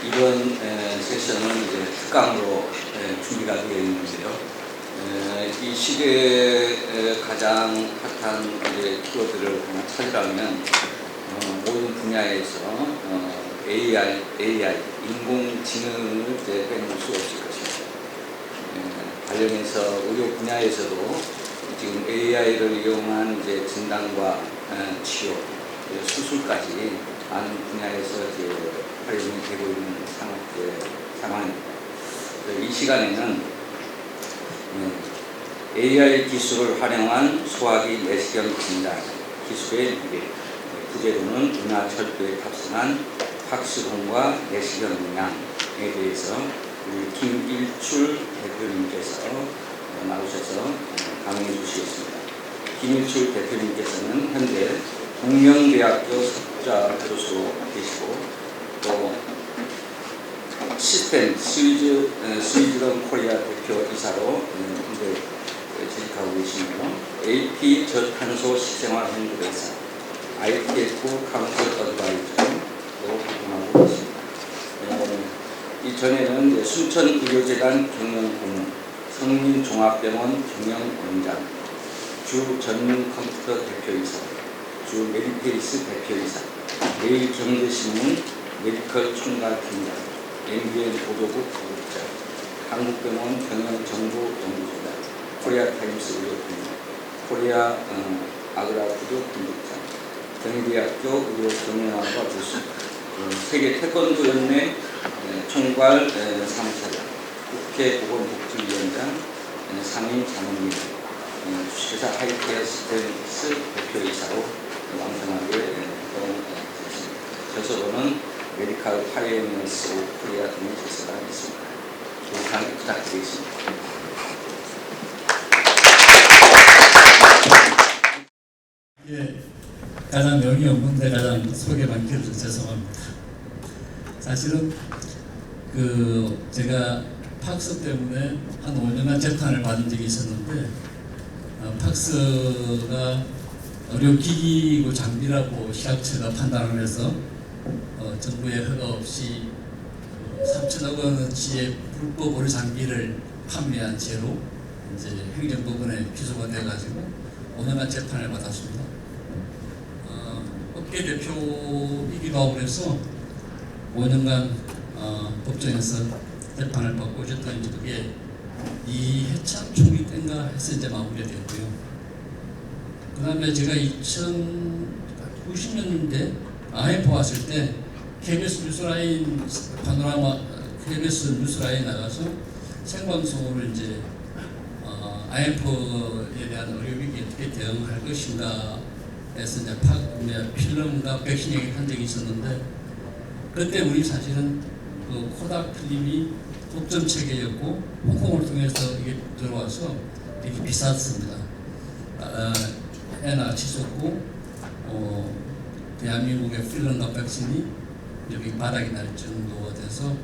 이번 세션은 이제 특강으로 준비가 되어 있는데요. 이 시대에 가장 핫한 이제 키워드를 하나 찾으라면 모든 분야에서 AI 인공지능을 이제 빼놓을 수 없을 것입니다. 관련해서 의료 분야에서도 지금 AI를 이용한 이제 진단과 치료, 수술까지 많은 분야에서 이제 활용이 되고 있는 상황입니다. 이 시간에는 AI 기술을 활용한 소화기 내시경 진단 기술의 미래, 부제로는 은하철도에 탑승한 박수동과 내시경 영양에 대해서 우리 김일출 대표님께서 나오셔서 강의해 주시겠습니다. 김일출 대표님께서는 현재 동명대학교 석좌 교수로 계시고 또 시스템 스위즈런 코리아 대표이사로 현재 재직하고 계시며 AP 저탄소 실생활 연구대사 ITF 카운슬 어드바이저로 활동하고 계십니다. 이전에는 순천의료재단 경영고문, 성민종합병원 경영원장, 주 전문컴퓨터 대표이사, 주 메디페이스 대표이사, 매일경제신문 메디컬 총괄팀장, MBN 보도국 부국장, 한국병원 경영정보연구소장, 코리아타임스 의료팀장, 코리아 아그라푸드 팀장, 경희대학교 의료경영학과 교수, 세계 태권도연맹 총괄 사무차장, 국회 보건복지위원장, 상임 자문위원, 회사 하이케어 시스템스 대표이사로 왕성하게 활동했습니다. 저서로는 메디컬 파이오니어스 오브 코리아 등의 저서가 있습니다. 강의 부탁드리겠습니다. 예, 가장 명이 없는데 가장 소개만 길어서 죄송합니다. 사실은 제가 팍스 때문에 한 5년간 재판을 받은 적이 있었는데 팍스가 의료기기고 장비라고 시각처가 판단을 해서 정부의 허가 없이 3천억 원어치의 불법 의료 장비를 판매한 죄로 이제 행정법원에 기소가 돼가지고 5년간 재판을 받았습니다. 업계 대표이기도 하고 그래서 5년간 법정에서 재판을 받고 있었던 이제 그게 이해찬 총리 때인가 해서 이제 마무리되었고요. 그 다음에 제가 2090년대 IMF 왔을 때 KBS 뉴스라인 파노라마 KBS 뉴스라인 나가서 생방송으로 이제 IMF에 대한 의료위기에 어떻게 대응할 것인가 해서 이제 필름과 백신 얘기를 한 적이 있었는데 그때 우리 사실은 그 코닥 필름이 독점 체계였고 홍콩을 통해서 이게 들어와서 되게 비쌌습니다. 애나 치솟고 대한민국의 필름과 백신이 여기 바닥이 날 정도가 돼서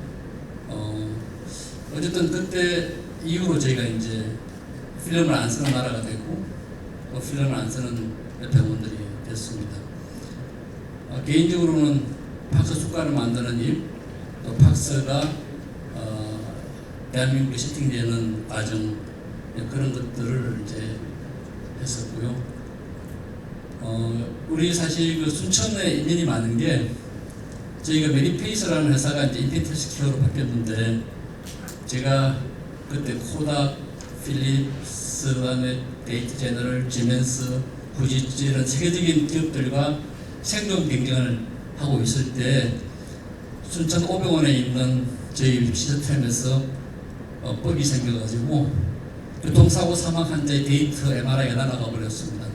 어쨌든 그때 이후로 저희가 이제 필름을 안 쓰는 나라가 되고 필름을 안 쓰는 병원들이 됐습니다. 개인적으로는 팍스 숟가락을 만드는 일, 또 팍스가 대한민국에 세팅되는 과정 그런 것들을 이제 했었고요. 우리 사실 그 순천에 인연이 많은 게 저희가 메디페이스라는 회사가 이제 인피니트스퀘어로 바뀌었는데 제가 그때 코닥, 필립스, 그다음에 데이트 제너럴, 지멘스, 후지츠 이런 세계적인 기업들과 생존 경쟁을 하고 있을 때 순천 500원에 있는 저희 시스템에서 뻑이 생겨가지고 교통사고 사망 환자의 데이터 MRI가 날아가 버렸습니다.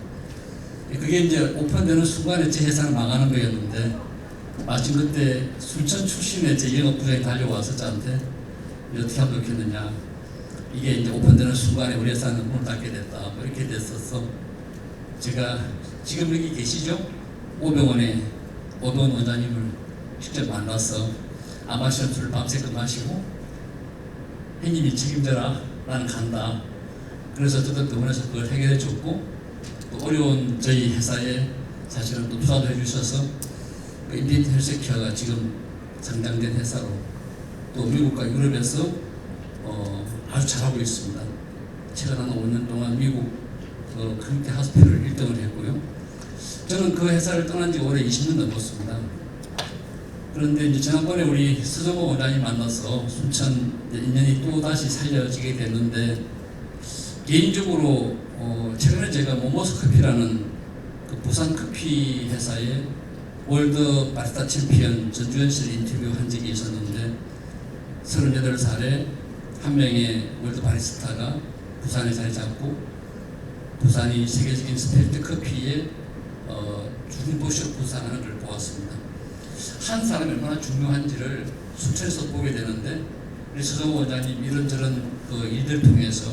그게 이제 오픈되는 순간에 제 회사는 망하는 거였는데 마침 그때 순천 출신의 제 영업부장이 달려와서 저한테 어떻게 하면 좋겠느냐, 이게 이제 오픈되는 순간에 우리 회사는 문을 닫게 됐다, 뭐 이렇게 됐었어. 제가 지금 여기 계시죠? 500원에 오돈 원장님을 직접 만나서 아마시안 술을 밤새껏 마시고 형님이 책임져라, 나는 간다. 그래서 어쨌든 병원에서 그걸 해결해 줬고 또 어려운 저희 회사에 사실은 또 투자도 해주셔서 인피니트 헬스케어가 지금 상장된 회사로 또 미국과 유럽에서 아주 잘하고 있습니다. 최근 한 5년 동안 미국 클리니컬 하스피를 1등을 했고요. 저는 그 회사를 떠난 지 올해 20년 넘었습니다. 그런데 이제 지난번에 우리 서정호 원장님 만나서 순천 인연이 또 다시 살려지게 됐는데, 개인적으로 최근에 제가 모모스 커피라는 그 부산 커피 회사의 월드 바리스타 챔피언 전주현 씨를 인터뷰한 적이 있었는데, 38살에 한 명의 월드 바리스타가 부산에 자리 잡고 부산이 세계적인 스페셜티 커피의 중도시로 부상하는 걸 보았습니다. 한 사람이 얼마나 중요한지를 순천에서 보게 되는데, 우리 서정호 원장님 이런저런 그 일들 통해서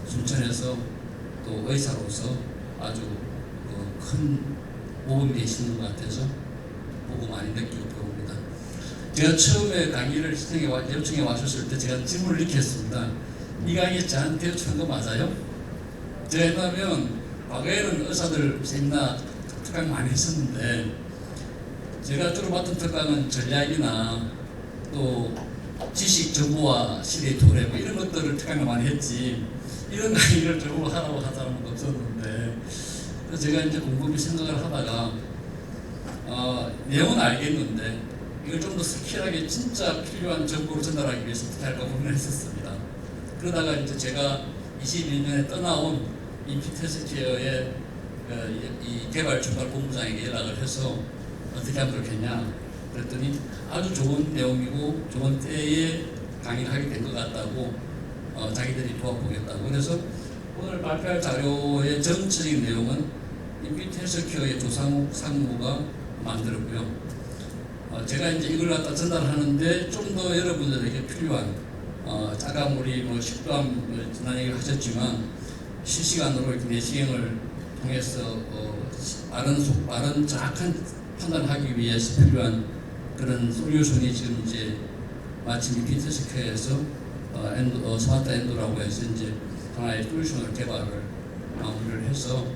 순천에서 또 의사로서 아주 큰 모범이 되시는 것 같아서 보고 많이 느끼고 배웁니다. 제가 처음에 강의를 요청해 와셨을 때 제가 질문을 이렇게 했습니다. 이 강의 저한테 요청한 거 맞아요? 제가 왜냐하면 과거에는 의사들 세미나 특강 많이 했었는데, 제가 주로 맡은 특강은 전략이나 또 지식 정보화 시대의 도래 뭐 이런 것들을 특강을 많이 했지, 이런 강의를 저보고 하라고 한 사람은 없었는데, 그래서 제가 이제 곰곰이 생각을 하다가 내용은 알겠는데 이걸 좀 더 스킬하게 진짜 필요한 정보를 전달하기 위해서 어떻게 할까 고민을 했었습니다. 그러다가 이제 제가 21년에 떠나온 인피테스케어의 이 개발 총괄 본부장에게 연락을 해서 어떻게 하면 좋겠냐 그랬더니 아주 좋은 내용이고 좋은 때에 강의를 하게 된 것 같다고 자기들이 도와보겠다고. 그래서 오늘 발표할 자료의 전체적인 내용은 인피테스케어의 조상욱 상무가 만들었고요. 제가 이제 이걸 갖다 전달하는데 좀 더 여러분들에게 필요한 짜가물이 뭐 식도암 지난 얘기 하셨지만 실시간으로 이렇게 내시경을 통해서 빠른 정확한 판단을 하기 위해서 필요한 그런 솔루션이 지금 이제 마침 인피테스케어에서 스마트 엔도라고 해서 이제 하나의 솔루션을 개발을 마무리를 해서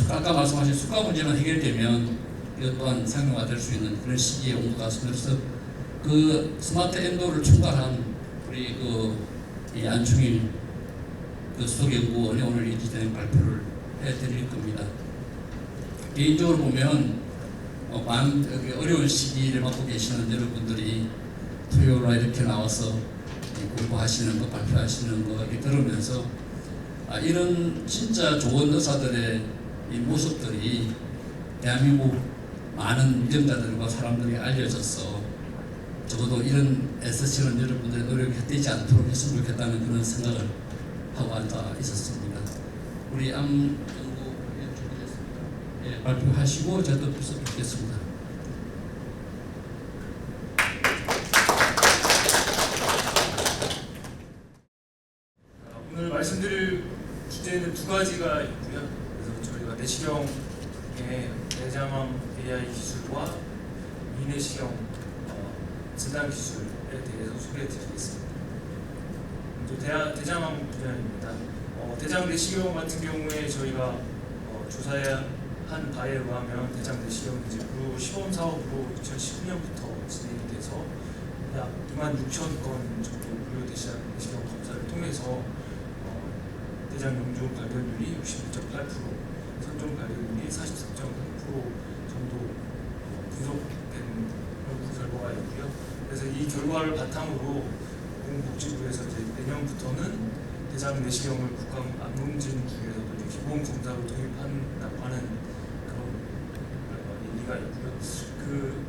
아까 말씀하신 수가 문제만 해결되면 이것 또한 상용화 될 수 있는 그런 시기에 온 것 같습니다. 그래서 그 스마트 엔도를 총괄한 우리 이 안충일 그 수석연구원이 오늘 이 기자님 발표를 해드릴 겁니다. 개인적으로 보면 어려운 시기를 맡고 계시는 여러분들이 토요일날 이렇게 나와서 공부하시는 거, 발표하시는 거 이렇게 들으면서 이런 진짜 좋은 의사들의 이 모습들이 대한민국 많은 유전자들과 사람들이 알려져서 적어도 이런 애쓰시는 여러분들의 노력이 헛되지 않도록 했으면 좋겠다는 그런 생각을 하고 앉아 있었습니다. 우리 암연구 준비됐습니다. 예, 발표하시고 저도 분석하겠습니다. 오늘 말씀드릴 주제는 두 가지가 있고요. 그래서 저희가 내시경의 대장암 AI 기술과 미내시경 진단 기술에 대해서 소개해드리겠습니다. 먼저 대장암 분야입니다. 대장 내시경 같은 경우에 저희가 조사한 바에 의하면 대장 내시경은 이제 구 시범 사업으로 2019년부터 진행이 돼서 약 26,000건 정도 무료 대장 내시경 검사를 통해서 대장 영종 발견율이 61.8%, 선종 발견율이 44.3% 정도 분석된 연구 결과가 있고요. 그래서 이 결과를 바탕으로 보건복지부에서 이제 내년부터는 대장 내시경을 국가암검진 중에서도 이제 기본 검사로 도입한다고 하는 그런 얘기가 있고요.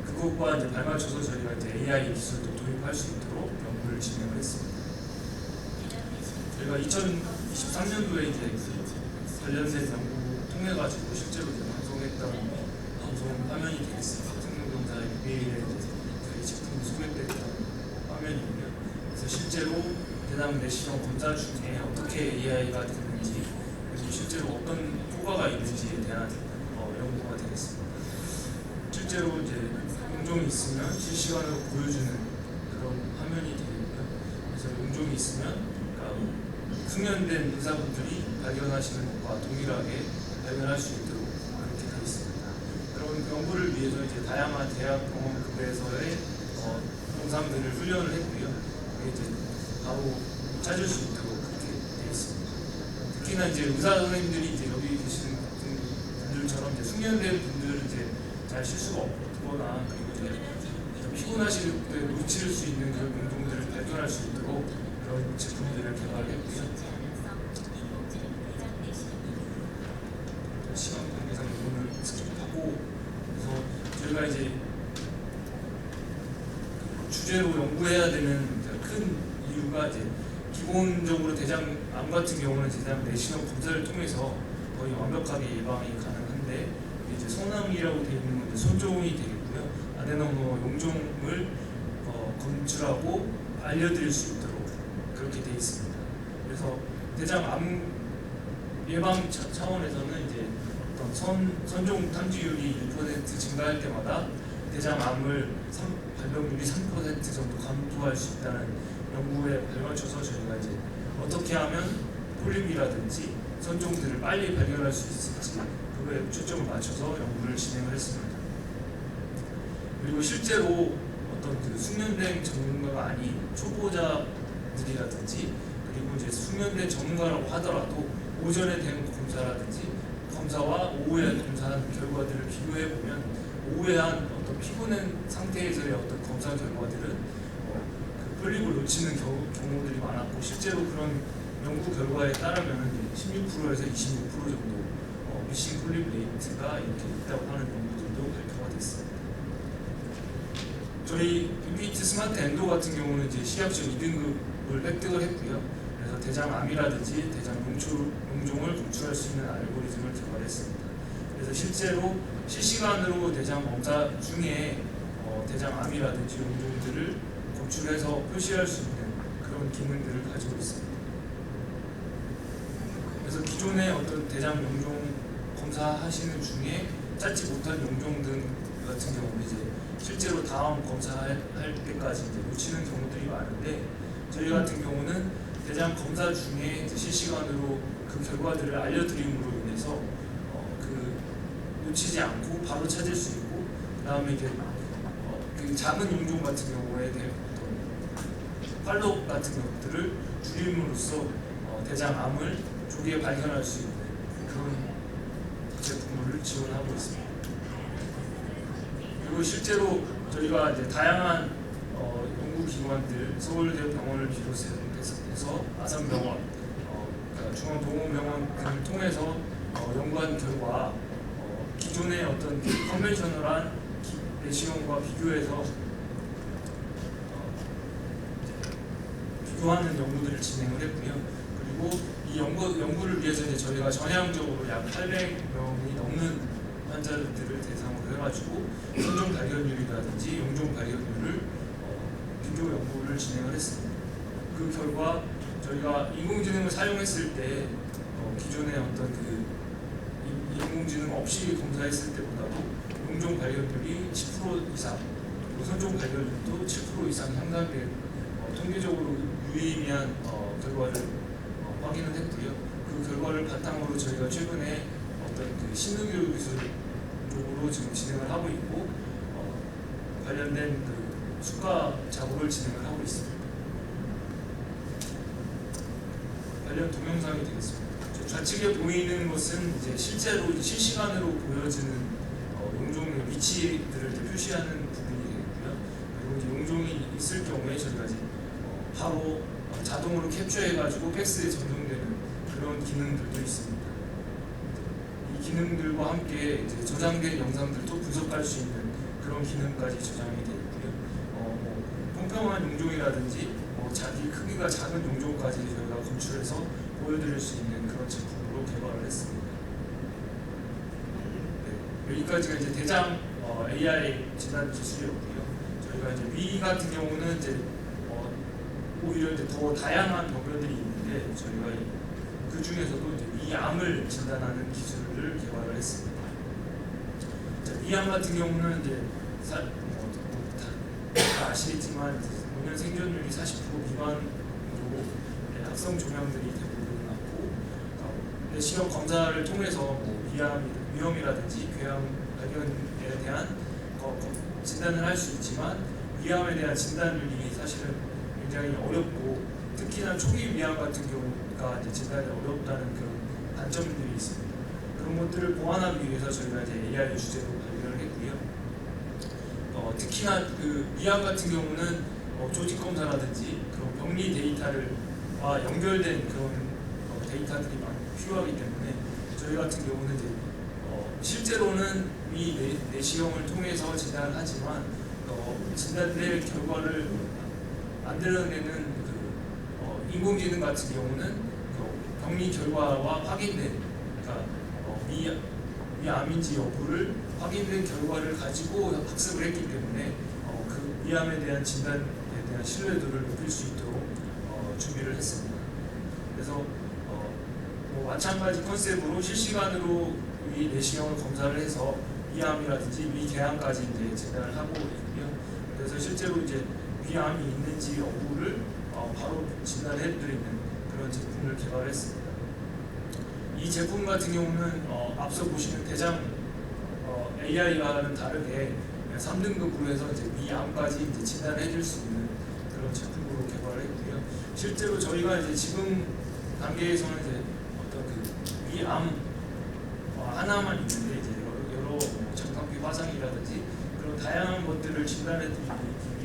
그것과 이제 발맞춰서 저희가 이제 AI 기술도 도입할 수 있도록 연구를 진행을 했습니다. 저희가 2023년도에 이제 관련된 연구 통해 가지고 실제로 이제 방송했던 방송 화면이 되겠습니다. 생명병사의 BA에 저희 제품 소개됐던 화면이고요. 그래서 실제로 대장 내시경 검사 중에 어떻게 AI가 되는지, 그리고 실제로 어떤 효과가 있는지에 대한 연구가 되겠습니다. 실제로 이제 용종이 있으면 실시간으로 보여주는 그런 화면이 되고요. 그래서 용종이 있으면 숙련된 의사분들이 발견하시는 것과 동일하게 발견할 수 있도록 그렇게 되어 있습니다. 그럼 그런 연구를 위해서 이제 다양한 대학 병원급에서의 동상들을 훈련을 했고요. 그게 이제 바로 찾을 수 있도록 그렇게 되어 있습니다. 특히나 이제 의사 선생님들이 이제 여기 계시는 분들처럼 이제 숙련된 분들은 이제 잘 실수가 없거나 그리고 이제 좀 피곤하실 때 놓칠 수 있는 그런 운동들을 발견할 수 있도록 그런 제품들을 개발했고요. 시간 관계상 오늘 스킵하고 그래서 저희가 이제 주제로 연구해야 되는 큰 이유가 이제 기본적으로 대장암 같은 경우는 대장 내시경 검사를 통해서 거의 완벽하게 예방이 가능한데 이제 손암이라고 되어 있는 건 손종이 되겠고요. 아데노마 용종을 검출하고 알려드릴 수 있도록 그렇게 되어 있습니다. 그래서 대장암 예방 차원에서는 이제 어떤 선종 탐지율이 1% 증가할 때마다 대장암을 발병률이 3% 정도 감소할 수 있다는 연구에 발맞춰서 저희가 이제 어떻게 하면 폴립이라든지 선종들을 빨리 발견할 수 있을지 그거에 초점을 맞춰서 연구를 진행을 했습니다. 그리고 실제로 어떤 그 숙련된 전문가가 아닌 초보자들이라든지 그리고 이제 숙련된 전문가라고 하더라도 오전에 된 검사와 오후에 검사한 결과들을 비교해 보면 오후에 한 어떤 피곤한 상태에서의 어떤 검사 결과들은 그 폴립을 놓치는 경우들이 많았고 실제로 그런 연구 결과에 따르면 16%에서 26% 정도 미싱 폴립 레이트가 이렇게 있다고 하는 연구들도 발표가 됐습니다. 저희 인피니트 스마트 엔도 같은 경우는 이제 시약적 2등급을 획득을 했고요. 그래서 대장암이라든지 대장 용종을 검출할 수 있는 알고리즘을 개발했습니다. 그래서 실제로 실시간으로 대장 검사 중에 대장암이라든지 용종들을 검출해서 표시할 수 있는 그런 기능들을 가지고 있습니다. 그래서 기존의 어떤 대장 용종 검사하시는 중에 찾지 못한 용종 등 같은 경우는 이제 실제로 다음 검사할 때까지 이제 놓치는 경우들이 많은데 저희 같은 경우는 대장 검사 중에 이제 실시간으로 그 결과들을 알려드림으로 인해서 그 놓치지 않고 바로 찾을 수 있고 그다음에 이제 그 작은 용종 같은 경우에 대한 어떤 팔로우 같은 것들을 줄임으로써 대장암을 조기에 발견할 수 있는 그런 제품을 지원하고 있습니다. 그리고 실제로 저희가 이제 다양한 연구기관들 서울대병원을 비롯해서 아산병원, 그러니까 중앙동원병원 등을 통해서 연구한 결과 기존의 어떤 컨벤셔널한 내시경과 비교해서 비교하는 연구들을 진행을 했고요. 그리고 이 연구를 위해서 이제 저희가 전향적으로 약 800명이 넘는 환자들을 대상으로 해가지고 선종 발견율이라든지 용종 발견율을 비교 연구를 진행을 했습니다. 그 결과 저희가 인공지능을 사용했을 때 기존의 어떤 그 인공지능 없이 검사했을 때보다도 용종 발견율이 10% 이상, 그리고 선종 발견율도 7% 이상 향상된 통계적으로 유의미한 결과를 확인을 했고요. 그 결과를 바탕으로 저희가 최근에 어떤 그 신의교육 기술 쪽으로 지금 진행을 하고 있고 관련된 그 수가 작업을 진행을 하고 있습니다. 관련 동영상이 되겠습니다. 좌측에 보이는 것은 이제 실제로 실시간으로 보여지는 용종의 위치들을 이제 표시하는 부분이 되겠고요. 그리고 이제 용종이 있을 경우에 저희가 이제 바로 자동으로 캡처해가지고 팩스에 전송되는 그런 기능들도 있습니다. 이 기능들과 함께 이제 저장된 영상들도 분석할 수 있는 그런 기능까지 저장이 되어 있고요. 평평한 용종이라든지 자기 크기가 작은 용종까지 저희가 검출해서 보여드릴 수 있는 그런 제품으로 개발을 했습니다. 네, 여기까지가 이제 대장 AI 진단 기술이었고요. 저희가 이제 위 같은 경우는 이제 오히려 이제 더 다양한 병변들이 있는데 저희가 그 중에서도 이제 위암을 진단하는 기술을 개발을 했습니다. 자, 위암 같은 경우는 이제 다 아시겠지만 5년 생존율이 40% 미만으로 합성 종양들이 대부분 났고 내시경 검사를 통해서 위험이라든지 궤양 발견에 대한 진단을 할 수 있지만 위암에 대한 진단률이 사실은 굉장히 어렵고 특히나 초기 위암 같은 경우가 이제 진단이 어렵다는 그런 단점들이 있습니다. 그런 것들을 보완하기 위해서 저희가 이제 AI 주제로 발견을 했고요. 특히나 그 위암 같은 경우는 조직 검사라든지 그런 병리 데이터와 연결된 그런 데이터들이 많이 필요하기 때문에 저희 같은 경우는 이제 실제로는 이 내시경을 통해서 진단을 하지만 진단될 결과를 만들어내는 그 인공지능 같은 경우는 그 병리 결과와 확인된 그러니까 위암인지 여부를 확인된 결과를 가지고 학습을 했기 때문에 그 위암에 대한 진단에 대한 신뢰도를 높일 수 있도록 준비를 했습니다. 그래서 마찬가지 컨셉으로 실시간으로 위 내시경을 검사를 해서 위암이라든지 위궤양까지 이제 진단을 하고 있고요. 그래서 실제로 이제 위암이 있는지 여부를 바로 진단해드리는 그런 제품을 개발했습니다. 이 제품 같은 경우는 앞서 보시는 대장 AI와는 다르게 3등급으로 해서 이제 위암까지 이제 진단해줄 수 있는 그런 제품으로 개발을 했고요. 실제로 저희가 이제 지금 단계에서는 이제 어떤 그 위암 하나만 있는데 이제 여러 정상피 화상이라든지 그런 다양한 것들을 진단해드리기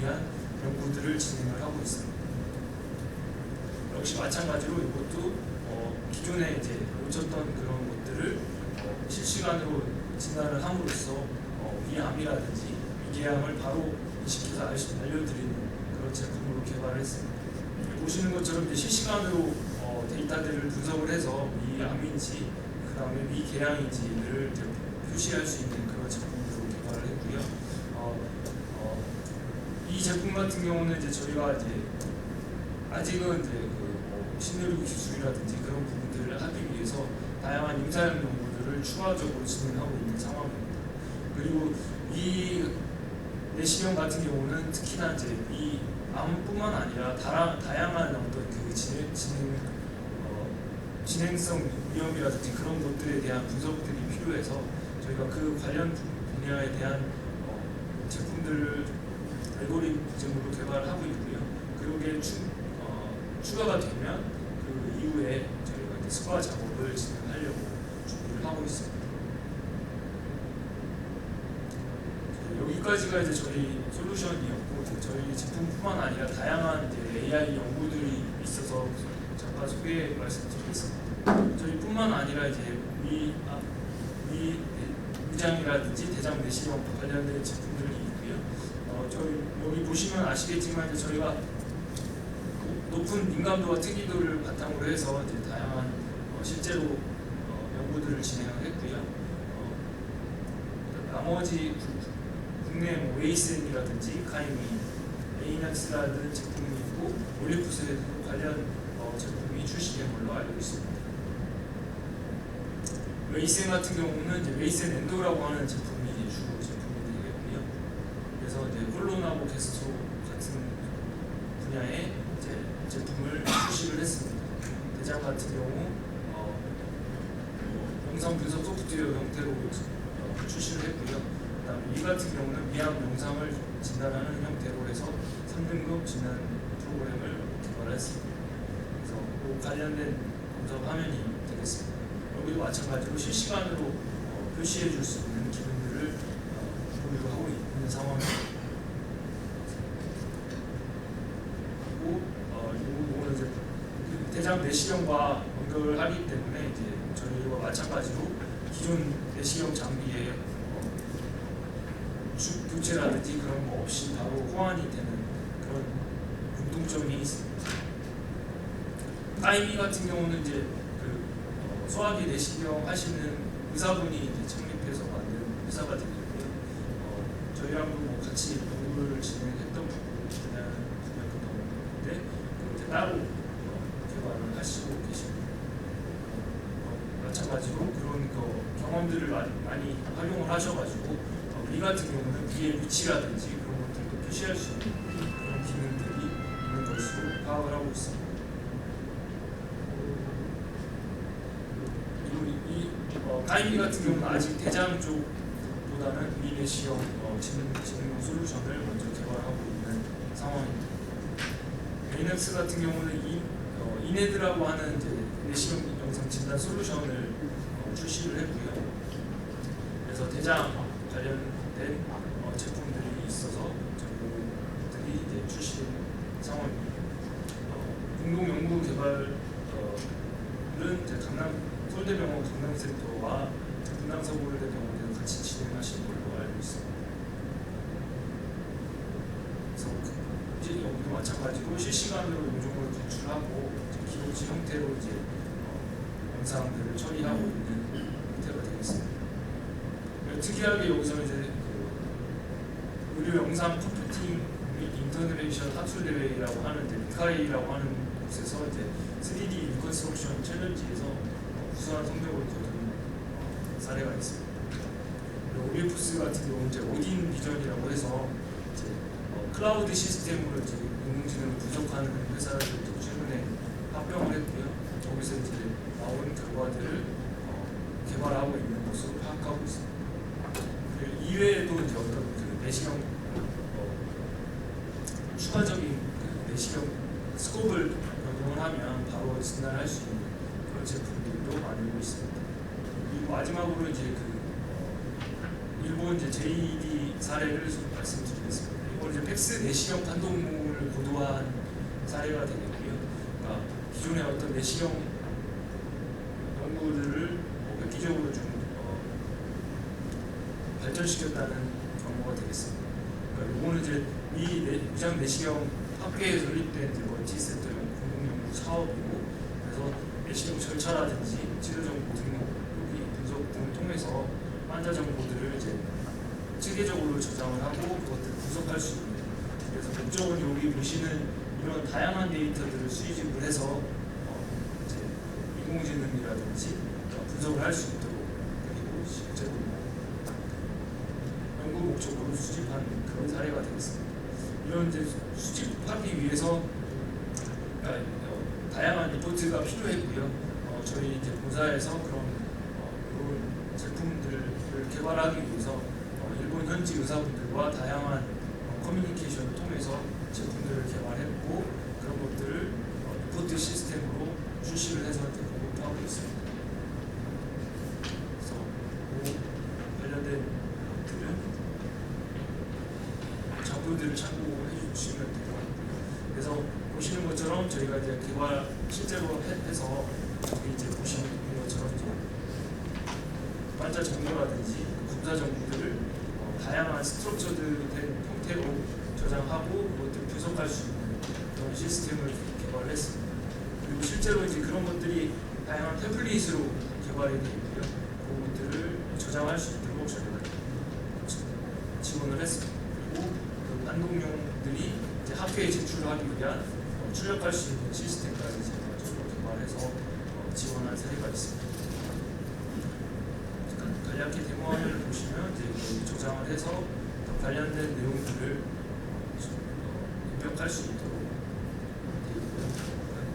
위한 연구들을 진행을 하고 있습니다. 역시 마찬가지로 이것도 기존에 이제 놓쳤던 그런 것들을 실시간으로 진단을 함으로써 위암이라든지 위궤양을 바로 인식해서 알려드리는 그런 제품으로 개발을 했습니다. 보시는 것처럼 이제 실시간으로 데이터들을 분석을 해서 위암인지 그 다음에 위궤양인지를 이제 표시할 수 있는 그런 제품으로 개발을 했고요. 이 제품 같은 경우는 이제 저희가 이제 아직은 이제 신뢰도 기술이라든지 그런 부분들을 하기 위해서 다양한 임사용 연구들을 추가적으로 진행하고 있는 상황입니다. 그리고 이 내시경 같은 경우는 특히나 이제 이 암뿐만 아니라 다양한 어떤 그 진행성 위험이라든지 그런 것들에 대한 분석들이 필요해서 저희가 그 관련 분야에 대한 제품들을 알고리즘으로 개발을 하고 있고요. 그게 추가가 되면 그 이후에 저희가 이제 스파 작업을 진행하려고 준비를 하고 있습니다. 여기까지가 이제 저희 솔루션이었고 저희 제품뿐만 아니라 다양한 이제 AI 연구들이 있어서 잠깐 소개 말씀드리겠습니다. 저희뿐만 아니라 이제 위장이라든지 대장 내시경 관련된 제품들이 있고요. 저희 여기 보시면 아시겠지만 이제 저희가 높은 민감도와 특이도를 바탕으로 해서 이제 다양한 실제로 연구들을 진행을 했고요. 나머지 국내 웨이센이라든지 카이미, 에이낙스라는 제품이 있고 올리푸스에도 관련 제품이 출시된 걸로 알고 있습니다. 웨이센 같은 경우는 이제 웨이센 엔도라고 하는 제품이 이제 주로 제품이 되겠고요. 그래서 이제 콜론하고 게스토 같은 분야의 이제 제품을 출시를 했습니다. 대장 같은 경우 영상 분석 소프트웨어 형태로 출시를 했고요. 그다음에 이 같은 경우는 위암 영상을 진단하는 형태로 해서 3등급 진단 프로그램을 개발했습니다. 그래서 그 관련된 검사 화면이 되겠습니다. 여기도 마찬가지로 실시간으로 표시해 줄 수 있는 기능들을 보유를 하고 있는 상황입니다. 그리고 이거는 이제 대장 내시경과 연결을 하기 때문에 이제 저희와 마찬가지로 기존 내시경 장비에 교체라든지 그런 거 없이 바로 호환이 되는 그런 공통점이 있습니다. 타이미 같은 경우는 이제 소화기 내시경 하시는 의사분이 이제 창립해서 만든 회사가 되겠고요. 저희랑도 뭐 같이 연구를 진행했던 분야가 있는데 이제 따로 개발을 하시고 계십니다. 마찬가지로 그런 경험들을 많이 활용을 하셔가지고 위 같은 경우는 위의 위치라든지 그런 것들도 표시할 수 있는 그런 기능들이 있는 것으로 파악을 하고 있습니다. 그리고 이 가이미 같은 경우는 아직 대장 쪽보다는 보다는 미내시형 지능용 솔루션을 먼저 개발하고 있는 상황입니다. 베이넥스 같은 경우는 이네드라고 하는 이제 내시경 영상 진단 솔루션을 출시를 했고요. 그래서 대장 관련된 제품들이 있어서 제품들이 이제 출시된 상황입니다. 공동 연구 개발은 이제 서울대병원 강남센터와 분당서울대병원에서 같이 진행하신 걸로 알고 있습니다. 그래서 이제 여기도 마찬가지로 실시간으로 요정을 구출하고 기록지 형태로 이제 영상들을 처리하고 있는 형태가 되겠습니다. 특이하게 여기서 이제 그 의료 영상 컴퓨팅 및 인터그레이션 학술 대회라고 하는 미카이라고 하는 곳에서 이제 3D 리컨스트럭션 챌린지에서 우수한 성적을 거둔 사례가 있습니다. 오리푸스 같은 경우는 이제 오딘 비전이라고 해서 이제 클라우드 시스템으로 이제 인공지능을 분석하는 회사를 최근에 합병을 했고요. 거기서 이제 나온 결과들을 개발하고 있는 것으로 파악하고 있습니다. 이외에도 이제 어떤 그 내시경 추가적인 그 내시경 스코프를 적용을 하면 바로 진단할 수 있는 그런 제품들도 만들고 있습니다. 그리고 마지막으로 이제 그 일본 이제 JD 사례를 좀 말씀드리겠습니다. 이건 이제 팩스 내시경 판독물을 고도화한 사례가 되겠고요. 그러니까 기존의 어떤 내시경 연구들을 획기적으로 좀 발전시켰다는 경우가 되겠습니다. 그러니까 이거는 이제 위장 내시경 학회에 설립된 멀티센터용 공동연구 사업이고, 그래서 내시경 절차라든지 치료 정보 등록, 여기 분석 등을 통해서 환자 정보들을 이제 체계적으로 저장을 하고 그것들을 분석할 수 있는, 그래서 목적은 여기 보시는 이런 다양한 데이터들을 수집을 해서 이제 인공지능이라든지 분석을 할 수 있도록, 그리고 실제로 연구 목적으로 수집하는 그런 사례가 되겠습니다. 이런 이제 수집하기 위해서 다양한 리포트가 필요했고요. 저희 이제 본사에서 그런 이런 제품들을 개발하기 위해서 일본 현지 의사분들과 다양한 커뮤니케이션을 통해서 제품들을 개발했고, 그런 것들을 리포트 시스템으로 출시를 해서 공급하고 있습니다. 그래서 그 관련된 것들은 자료들을 참고해 주시면 될 것 같고요. 그래서 보시는 것처럼 저희가 이제 개발 실제로 해서 여기 이제 보시는 것처럼 이제 환자 정보라든지 검사 정보들을 다양한 스트럭처드 된 형태로 저장하고 그것들을 분석할 수 있는 그런 시스템을 개발을 했습니다. 그리고 실제로 이제 그런 것들이 다양한 템플릿으로 개발이 되어 있고요. 그것들을 저장할 수 있도록 저희가 지원을 했습니다. 그리고 그 반동용들이 이제 학회에 제출하기 위한 출력할 수 있는 시스템까지 제가 개발해서 지원한 사례가 있습니다. 간략히 데모화면을 보시면 이제 여기 저장을 해서 관련된 내용들을 입력할 수 있도록 되어 있고요.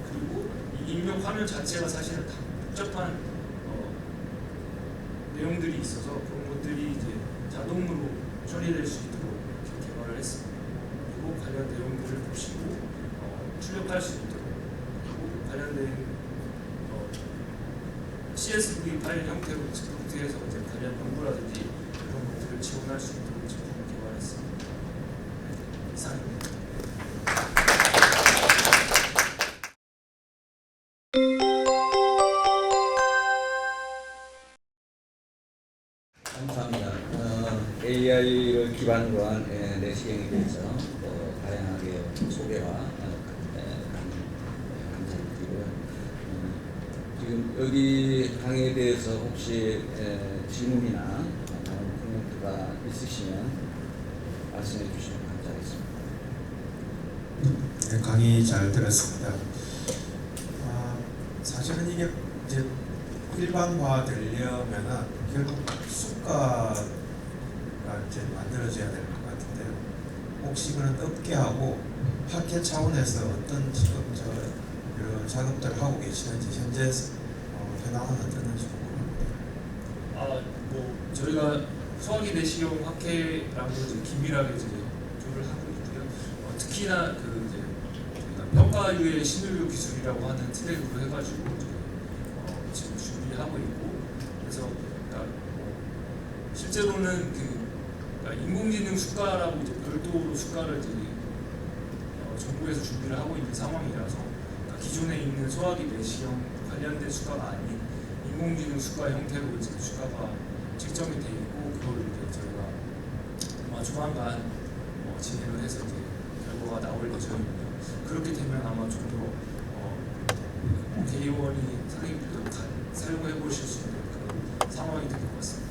그리고 이 입력 화면 자체가 사실은 다 복잡한 내용들이 있어서 그런 것들이 이제 자동으로 처리될 수 있도록 이렇게 개발을 했습니다. 그리고 관련 내용들을 보시고 출력할 수 있도록, 그리고 관련된 CSV 파일 형태로 export해서 이제 관련 연구라든지 그런 것들을 지원할 수 있도록 제품을 개발했습니다. 네, 이상입니다. 감사합니다. AI를 기반으로 한 내시경에 대해서 다양하게 소개와 감사드리고요. 지금 여기 강의에 대해서 혹시 질문이나 다른 코멘트가 있으시면 말씀해 주시면 감사하겠습니다. 네, 강의 잘 들었습니다. 사실은 이게 이제 일반화되려면은 결국 수가가 이제 만들어져야 될 것 같은데요. 혹시 그런 업계하고 학회 차원에서 어떤 지금 이런 작업들을 하고 계시는지 현재 현황은 어떤지 궁금합니다. 뭐 저희가 소화기 내시경 학회랑도 이제 긴밀하게 이제 조를 하고 있고요. 특히나 그 이제 평가유의 신의료 기술이라고 하는 트랙으로 해가지고 지금 준비하고 있고, 그래서 그러니까 실제로는 그러니까 인공지능 수가라고 이제 별도로 수가를 이제 정부에서 준비를 하고 있는 상황이라서, 그러니까 기존에 있는 소화기 내시경 관련된 수가가 아닌 인공지능 수가 형태로 이제 수가가 책정이 돼 있고, 그걸 이제 저희가 아마 조만간 진행을 해서 이제 결과가 나올 예정입니다. 그렇게 되면 아마 좀 더 대의원이 선생님들도 사용해 보실 수 있는 그런 상황이 될 것 같습니다.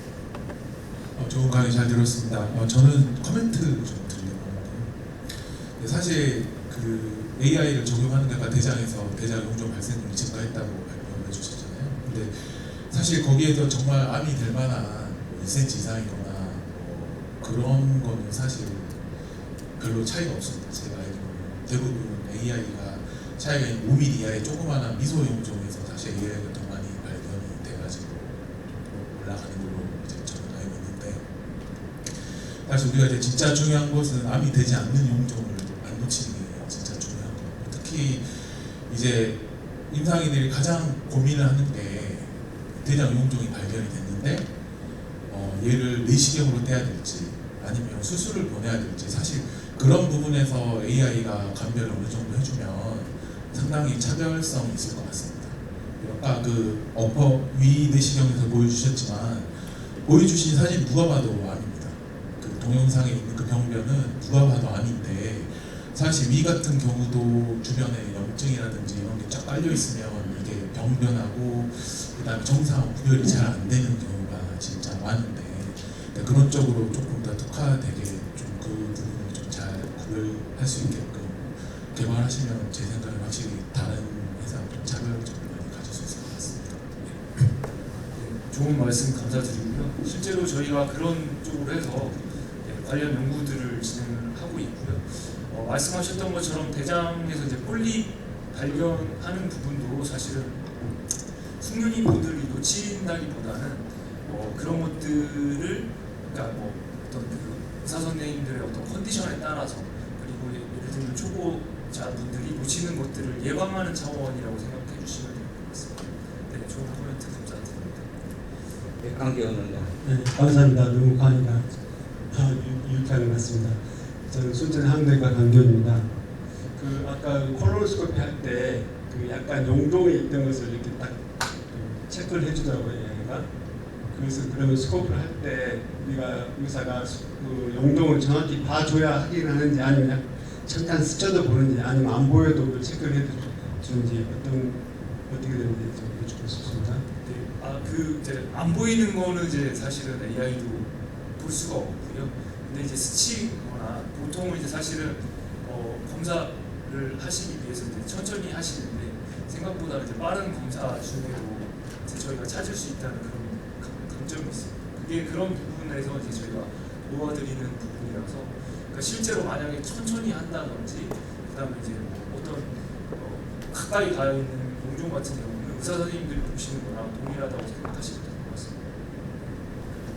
좋은 강의 잘 들었습니다. 저는 코멘트 좀 드리려고 하는데요. 사실 그 AI를 적용하는 데가 대장에서 대장 용종 발생률이 증가했다고 발표해 주셨잖아요. 근데 사실 거기에도 정말 암이 될 만한 2cm 이상이거나 그런 거는 사실 별로 차이가 없습니다. 제가 알기로는 대부분 AI가 차이가 5mm 이하의 조그마한 미소 용종에서 사실 AI가 더 많이 발견이 돼가지고 올라가는 걸로 이제 저는 알고 있는데, 사실 우리가 이제 진짜 중요한 것은 암이 되지 않는 용종을 안 놓치는 게 진짜 중요한 거고, 특히 이제 임상인들이 가장 고민을 하는 게 대장 용종이 발견이 됐는데 얘를 내시경으로 떼야 될지 아니면 수술을 보내야 될지, 사실 그런 부분에서 AI가 감별을 어느 정도 해주면 상당히 차별성이 있을 것 같습니다. 아까 그 위 내시경에서 보여주셨지만 보여주신 사진 누가 봐도 암입니다. 그 동영상에 있는 그 병변은 누가 봐도 암인데, 사실 위 같은 경우도 주변에 염증이라든지 이런 게 쫙 깔려 있으면 이게 병변하고 그다음에 정상 구별이 잘 안 되는 경우가 진짜 많은데, 그런 쪽으로 조금 더 특화되게 좀 그 부분을 좀 잘 구별할 수 있게끔 개발하시면 제 생각엔 확실히 다른 회사랑 좀 차별점을 많이 가질 수 있을 것 같습니다. 좋은 말씀 감사드리고요. 실제로 저희가 그런 쪽으로 해서 관련 연구들을 진행을 하고 있고요. 말씀하셨던 것처럼 대장에서 이제 폴립 발견하는 부분도 사실은 숙련인분들이 놓친다기보다는 그런 것들을, 그러니까 어떤 그 의사 선생님들의 어떤 컨디션에 따라서, 그리고 예를 들면 초보자분들이 놓치는 것들을 예방하는 차원이라고 생각해 주시면 될 것 같습니다. 네, 좋은 코멘트 감사드립니다. 네, 강기원은 네, 감사합니다. 너무 강의가 유익한 것 같습니다. 저는 순천 항대과 강기원입니다. 그 아까 콜로노스코피 할 때 그 약간 용종에 있던 것을 이렇게 딱 체크를 해주더라고요, 얘가. 그래서 그러면 스코프를 할 때 우리가 의사가 그 용종을 정확히 봐줘야 확인을 하는지, 아니면 잠깐 스쳐도 보는지, 아니면 안 보여도 그 체크를 해주는지 어떻게 되는지 좀 여쭙고 싶습니다. 네, 그 이제 안 보이는 거는 이제 사실은 AI도 볼 수가 없고요. 근데 이제 스치거나 보통은 이제 사실은 검사를 하시기 위해서 이제 천천히 하시는데, 생각보다 이제 빠른 검사 중에도 이제 저희가 찾을 수 있다는 그런 강점이 있습니다. 그게 그런 부분에서 이제 저희가 도와드리는 부분이라서, 그러니까 실제로 만약에 천천히 한다든지, 그다음에 이제 어떤 가까이 가 있는 용종 같은 경우는 의사 선생님들이 보시는 거랑 동일하다고 생각하시면 될 것 같습니다.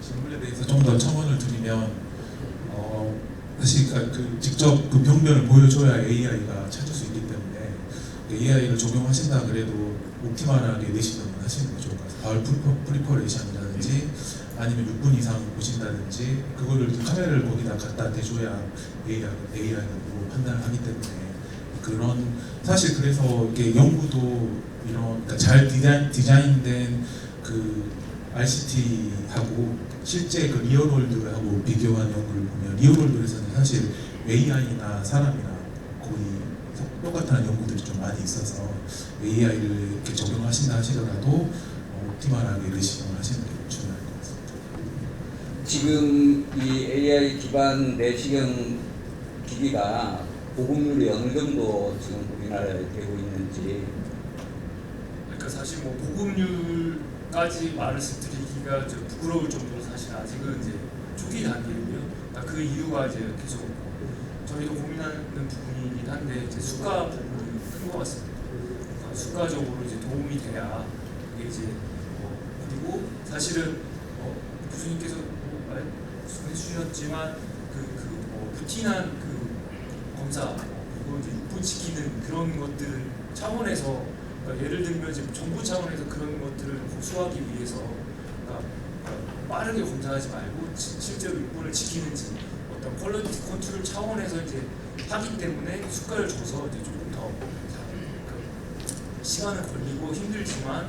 질문에 대해서 좀 더 첨언을 드리면, 사실 그 직접 그 병변을 보여줘야 AI가 찾을 수 있기 때문에 AI를 적용하신다 그래도 옵티멀하게 내시경을 하시는 게 좋을 것 같아요. 바울 프리퍼레이션이라든지 아니면 6분 이상 보신다든지, 그거를 카메라를 거기다 갖다 대줘야 AI가 판단을 하기 때문에, 그런 사실 그래서 이게 연구도 이런 그러니까 잘 디자인된 그 RCT하고 실제 그 리얼월드하고 비교한 연구를 보면, 리얼월드에서는 사실 AI나 사람이나 거의 똑같은 연구들이 좀 많이 있어서 AI를 이렇게 적용하신다 하시더라도 옵티멀하게 내시경을 하시는 게 중요할 것 같습니다. 지금 이 AI 기반 내시경 기기가 보급률이 어느 정도 지금 우리나라에 되고 있는지. 그러니까 사실 뭐 보급률까지 말씀드리기가 좀 부끄러울 정도로 사실 아직은 이제 초기 단계이고요. 그러니까 그 이유가 이제 계속 저희도 고민하는 부분이긴 한데, 이제 수가 부분이 큰 것 같습니다. 그러니까 수가적으로 이제 도움이 돼야 이게 이제 그리고 사실은 교수님께서 해주셨지만 뭐 루틴한 검사 그리고 이제 육부 지키는 그런 것들 차원에서 그러니까 예를 들면 지금 정부 차원에서 그런 것들을 고수하기 위해서 그러니까 빠르게 검사하지 말고 실제로 육부를 지키는지 어떤 퀄리티 컨트롤 차원에서 이제 하기 때문에 수가를 줘서 이제 조금 더 시간은 걸리고 힘들지만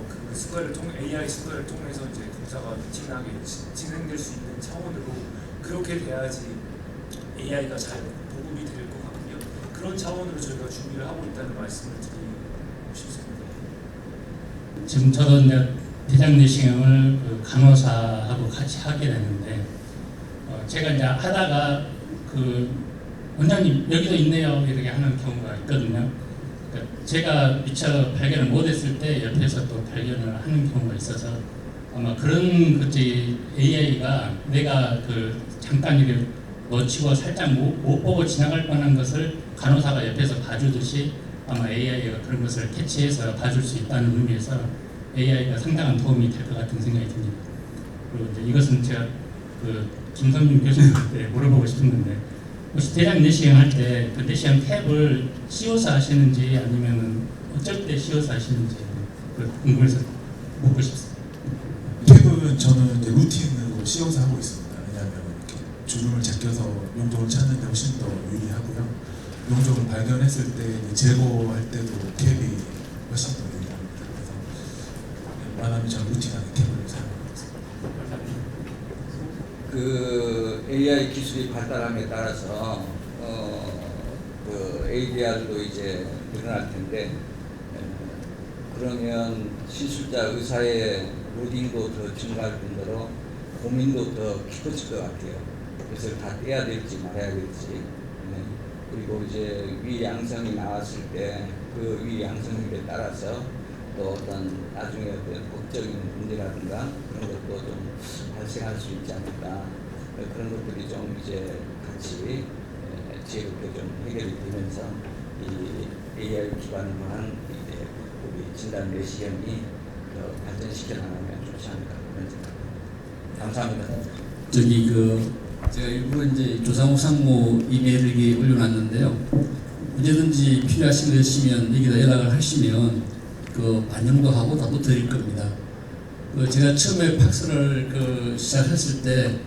그 수가를 통해 AI 수가를 통해서 이제 검사가 루틴하게 진행될 수 있는 차원으로 그렇게 돼야지 AI가 잘 보급이 될 것 같고요. 그런 차원으로 저희가 준비를 하고 있다는 말씀을 드리고 싶습니다. 지금 저도 이제 대장 내시경을 그 간호사하고 같이 하게 됐는데 제가 이제 하다가 그 원장님 여기도 있네요 이렇게 하는 경우가 있거든요. 그러니까 제가 미처 발견을 못했을 때 옆에서 또 발견을 하는 경우가 있어서 아마 그런 그치 AI가 내가 그 잠깐 이렇게 놓치고 살짝 못 보고 지나갈 뻔한 것을 간호사가 옆에서 봐주듯이 아마 AI가 그런 것을 캐치해서 봐줄 수 있다는 의미에서 AI가 상당한 도움이 될 것 같은 생각이 듭니다. 그리고 이제 이것은 제가 그 김성준 교수님한테 물어보고 싶었는데 혹시 대장 내시경 할 때 그 내시경 탭을 씌워서 하시는지 아니면은 어쩔 때 씌워서 하시는지 궁금해서 묻고 싶습니다. 탭은 저는 이제 루틴으로 씌워서 하고 있습니다. 왜냐하면 이렇게 주름을 제껴서 용종을 찾는 데 훨씬 더 유리하고요. 용종을 발견했을 때 제거할 때도 탭이 훨씬 더 유리합니다. 그래서 웬만하면 저는 루틴하게 탭을 사용하고 있습니다. 그 AI 기술이 발달함에 따라서 그 ADR도 이제 늘어날 텐데 그러면 시술자 의사의 로딩도 더 증가할 뿐더러 고민도 더 깊어질 것 같아요. 그래서 다 떼야 될지 말아야 될지. 네. 그리고 이제 위 양성이 나왔을 때 그 위 양성률에 따라서 또 어떤 나중에 어떤 법적인 문제라든가 그런 것도 좀 발생할 수 있지 않을까. 그런 것들이 좀 이제 같이 지혜롭게 좀 해결이 되면서 이 AI 기반으로 한 이제 우리 진단 내시경이 발전시켜 나가면 좋지 않을까 그런 생각입니다. 감사합니다. 저기 그 제가 일부러 이제 조상욱 상무 이메일을 이렇게 올려놨는데요. 언제든지 필요하신 거 있으면 여기다 연락을 하시면 그 반영도 하고 답도 드릴 겁니다. 그 제가 처음에 팍스를 그 시작했을 때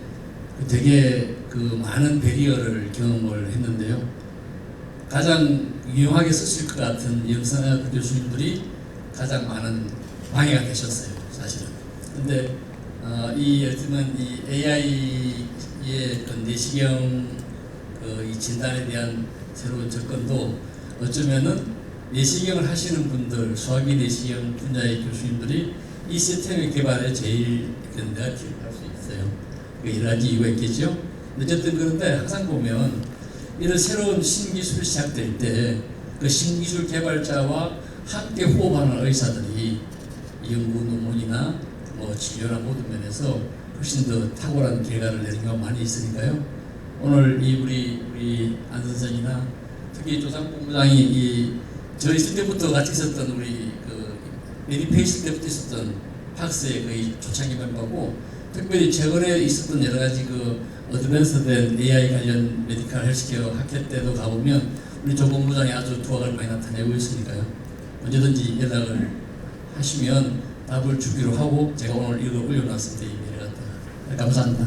되게 그 많은 베리어를 경험을 했는데요. 가장 유용하게 쓰실 것 같은 영상학 교수님들이 가장 많은 방해가 되셨어요, 사실은. 근데 이 AI의 그 내시경 이 진단에 대한 새로운 접근도 어쩌면은 내시경을 하시는 분들, 소화기 내시경 분야의 교수님들이 이 시스템의 개발에 제일 네거티브를 할 수 있어요. 여러 가지 이유가 있겠죠. 어쨌든 그런데 항상 보면 이런 새로운 신기술이 시작될 때 그 신기술 개발자와 함께 호흡하는 의사들이 연구 논문이나 뭐 치료나 모든 면에서 훨씬 더 탁월한 결과를 내는 경우가 많이 있으니까요. 오늘 이 우리 안 선생이나 특히 조상 본부장이 저 있을 때부터 같이 있었던 우리 그 메디페이스 때부터 있었던 팍스의 거의 초창기 멤버고 특별히 최근에 있었던 여러 가지 그 어드밴스된 AI 관련 메디컬 헬스케어 학회 때도 가보면 우리 조 본부장이 아주 두각을 많이 나타내고 있으니까요. 언제든지 연락을 하시면 답을 주기로 하고 제가 오늘 이거 올려놨습니다. 이 메일 갖다가 감사합니다.